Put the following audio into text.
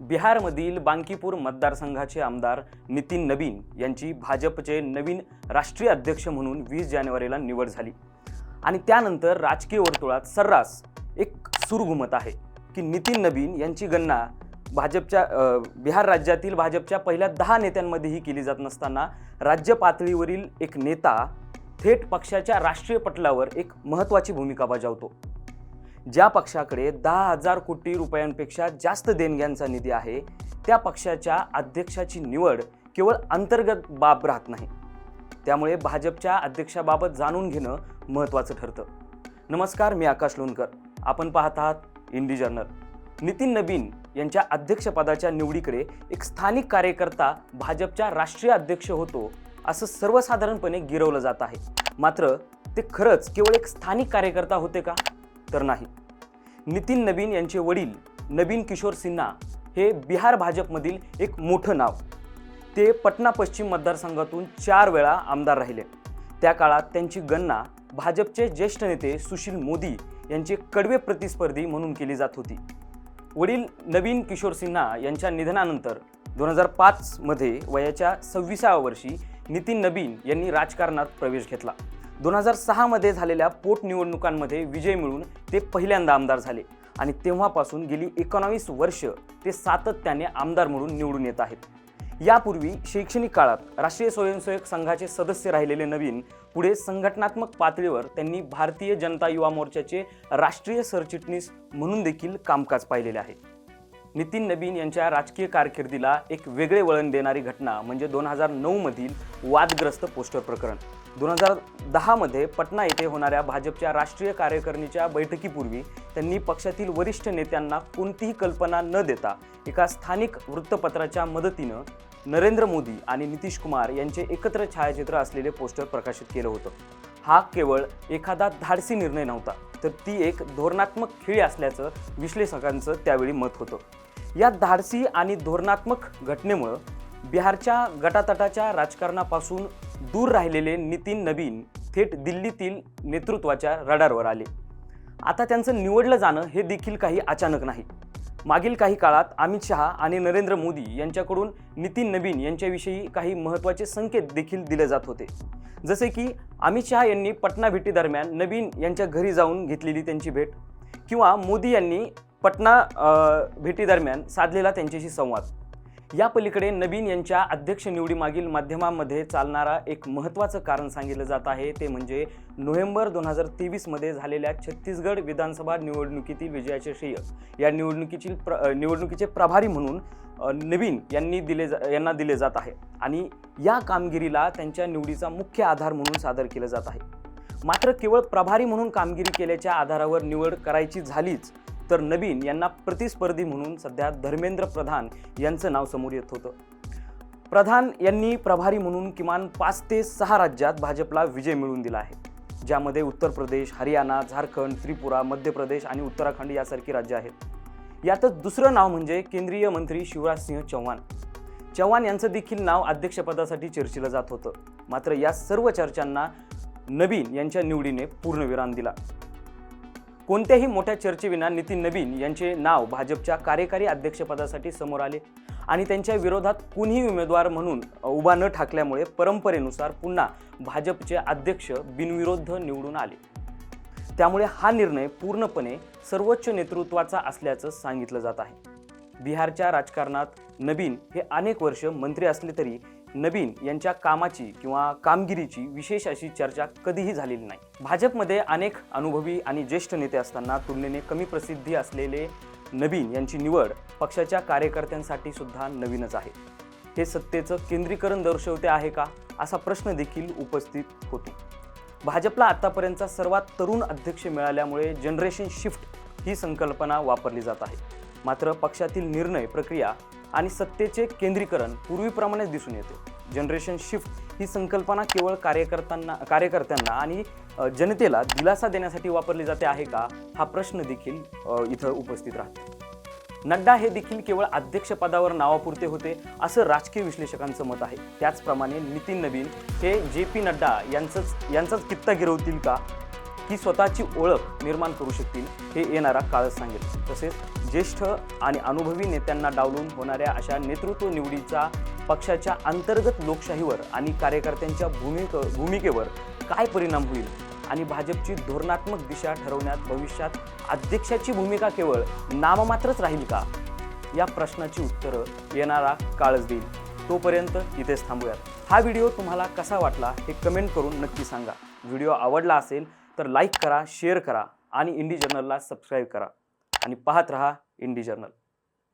बिहारमधील बांकीपूर मतदारसंघाचे आमदार नितीन नबीन यांची भाजपचे नवीन राष्ट्रीय अध्यक्ष म्हणून 20 जानेवारीला निवड झाली आणि त्यानंतर राजकीय वर्तुळात सर्रास एक सूर घुमत आहे की नितीन नबीन यांची गणना बिहार राज्यातील भाजपच्या पहिल्या 10 नेत्यांमध्येही केली जात नसताना राज्य पातळीवरील एक नेता थेट पक्षाच्या राष्ट्रीय पटलावर एक महत्त्वाची भूमिका बजावतो। ज्या पक्षाकडे 10,000 कोटी रुपयांपेक्षा जास्त देणग्यांचा निधी आहे त्या पक्षाच्या अध्यक्षाची निवड केवळ अंतर्गत बाब राहत नाही, त्यामुळे भाजपच्या अध्यक्षाबाबत जाणून घेणं महत्त्वाचं ठरतं। नमस्कार, मी आकाश लोणकर, आपण पाहत आहात इंडी जर्नल। नितीन नबीन यांच्या अध्यक्षपदाच्या निवडीकडे एक स्थानिक कार्यकर्ता भाजपच्या राष्ट्रीय अध्यक्ष होतो असं सर्वसाधारणपणे गिरवलं जात आहे, मात्र ते खरंच केवळ एक स्थानिक कार्यकर्ता होते का? तर नाही। नितीन नबीन यांचे वडील नबीन किशोर सिन्हा हे बिहार भाजपमधील एक मोठं नाव। ते पटना पश्चिम मतदारसंघातून 4 वेळा आमदार राहिले। त्या काळात त्यांची गणना भाजपचे ज्येष्ठ नेते सुशील मोदी यांचे कडवे प्रतिस्पर्धी म्हणून केली जात होती। वडील नबीन किशोर सिन्हा यांच्या निधनानंतर 2005 मध्ये वयाच्या 26व्या वर्षी नितीन नबीन यांनी राजकारणात प्रवेश घेतला। 2006 मध्ये झालेल्या पोटनिवडणुकांमध्ये विजय मिळवून ते पहिल्यांदा आमदार झाले आणि तेव्हापासून गेली 19 वर्ष ते सातत्याने आमदार म्हणून निवडून येत आहेत। यापूर्वी शैक्षणिक काळात राष्ट्रीय स्वयंसेवक संघाचे सदस्य राहिलेले नबीन पुढे संघटनात्मक पातळीवर त्यांनी भारतीय जनता युवा मोर्चाचे राष्ट्रीय सरचिटणीस म्हणून देखील कामकाज पाहिलेले आहे। नितीन नबीन यांच्या राजकीय कारकिर्दीला एक वेगळे वळण देणारी घटना म्हणजे 2009 मधील वादग्रस्त पोस्टर प्रकरण। 2010 मध्ये पटना येथे होणाऱ्या भाजपच्या राष्ट्रीय कार्यकारिणीच्या बैठकीपूर्वी त्यांनी पक्षातील वरिष्ठ नेत्यांना कोणतीही कल्पना न देता एका स्थानिक वृत्तपत्राच्या मदतीनं नरेंद्र मोदी आणि नितीश कुमार यांचे एकत्र छायाचित्र असलेले पोस्टर प्रकाशित केलं होतं। हा केवळ एखादा धाडसी निर्णय नव्हता, तर ती एक धोरणात्मक खेळी असल्याचं विश्लेषकांचं त्यावेळी मत होतं। या धाडसी आणि धोरणात्मक घटनेमुळे बिहारच्या गटातटाच्या राजकारणापासून दूर राहिलेले नितीन नबीन थेट दिल्लीतील नेतृत्वाच्या रडारवर आले। आता त्यांचं निवडलं जाणं हे देखील काही अचानक नाही। मागील काही काळात अमित शहा आणि नरेंद्र मोदी यांच्याकडून नितीन नबीन यांच्याविषयी काही महत्त्वाचे संकेत देखील दिले जात होते, जसे की अमित शहा यांनी पटना भेटीदरम्यान नबीन यांच्या घरी जाऊन घेतलेली त्यांची भेट, किंवा मोदी यांनी पटना भेटीदरम्यान साधलेला त्यांच्याशी संवाद। या पलीकडे नबीन यांच्या अध्यक्ष निवडीमागील माध्यमांमध्ये चालणारा एक महत्त्वाचं कारण सांगितलं जात आहे, ते म्हणजे नोव्हेंबर 2023 मध्ये झालेल्या छत्तीसगड विधानसभा निवडणुकीतील विजयाचे श्रेय या निवडणुकीचे प्रभारी म्हणून नबीन यांना दिले जात आहे आणि या कामगिरीला त्यांच्या निवडीचा मुख्य आधार म्हणून सादर केलं जात आहे। मात्र केवळ प्रभारी म्हणून कामगिरी केल्याच्या आधारावर निवड करायची झालीच तर नबीन यांना प्रतिस्पर्धी म्हणून सध्या धर्मेंद्र प्रधान यांचं नाव समोर येत होतं। प्रधान यांनी प्रभारी म्हणून किमान 5 ते 6 राज्यात भाजपला विजय मिळवून दिला आहे, ज्यामध्ये उत्तर प्रदेश, हरियाणा, झारखंड, त्रिपुरा, मध्य प्रदेश आणि उत्तराखंड यासारखी राज्य आहेत। यातच दुसरं नाव म्हणजे केंद्रीय मंत्री शिवराज सिंह चौहान यांचं देखील नाव अध्यक्षपदासाठी चर्चिलं जात होतं। मात्र या सर्व चर्चांना नबीन यांच्या निवडीने पूर्णविराम दिला। कोणत्याही मोठ्या चर्चेविना नितीन नबीन यांचे नाव भाजपच्या कार्यकारी अध्यक्षपदासाठी समोर आले आणि त्यांच्या विरोधात कोणीही उमेदवार म्हणून उभा न ठाकल्यामुळे परंपरेनुसार पुन्हा भाजपचे अध्यक्ष बिनविरोध निवडून आले। त्यामुळे हा निर्णय पूर्णपणे सर्वोच्च नेतृत्वाचा असल्याचं सांगितलं जात आहे। बिहारच्या राजकारणात नबीन हे अनेक वर्ष मंत्री असले तरी नबीन यांच्या कामाची किंवा कामगिरीची विशेष अशी चर्चा कधीही झालेली नाही। भाजपमध्ये अनेक अनुभवी आणि ज्येष्ठ नेते असताना तुलनेने कमी प्रसिद्धी असलेले नबीन यांची निवड पक्षाच्या कार्यकर्त्यांसाठी सुद्धा नवीनच आहे। हे सत्तेचं केंद्रीकरण दर्शवते आहे का, असा प्रश्न देखील उपस्थित होतो। भाजपला आतापर्यंतचा सर्वात तरुण अध्यक्ष मिळाल्यामुळे जनरेशन शिफ्ट ही संकल्पना वापरली जात आहे, मात्र पक्षातील निर्णय प्रक्रिया आणि सत्तेचे केंद्रीकरण पूर्वीप्रमाणेच दिसून येते। जनरेशन शिफ्ट ही संकल्पना केवळ कार्यकर्त्यांना आणि जनतेला दिलासा देण्यासाठी वापरली जाते आहे का, हा प्रश्न देखील इथं उपस्थित राहतो। नड्डा हे देखील केवळ अध्यक्षपदावर नावापुरते होते असं राजकीय विश्लेषकांचं मत आहे। त्याचप्रमाणे नितीन नबीन हे JP नड्डा यांचाच कित्ता गिरवतील का, की स्वतःची ओळख निर्माण करू शकतील, हे येणारा काळच सांगेल। तसेच ज्येष्ठ आणि अनुभवी नेत्यांना डावलून होणाऱ्या अशा नेतृत्व निवडीचा पक्षाच्या अंतर्गत लोकशाहीवर आणि कार्यकर्त्यांच्या भूमिकेवर काय परिणाम होईल आणि भाजपची धोरणात्मक दिशा ठरवण्यात भविष्यात अध्यक्षाची भूमिका केवळ नाममात्रच राहील का, या प्रश्नाची उत्तरं येणारा काळच देईल. तोपर्यंत इथेच थांबूयात. हा व्हिडिओ तुम्हाला कसा वाटला हे कमेंट करून नक्की सांगा. व्हिडिओ आवडला असेल तर लाईक करा, शेअर करा आणि इंडी जर्नलला सबस्क्राईब करा आणि पाहत रहा इंडी जर्नल.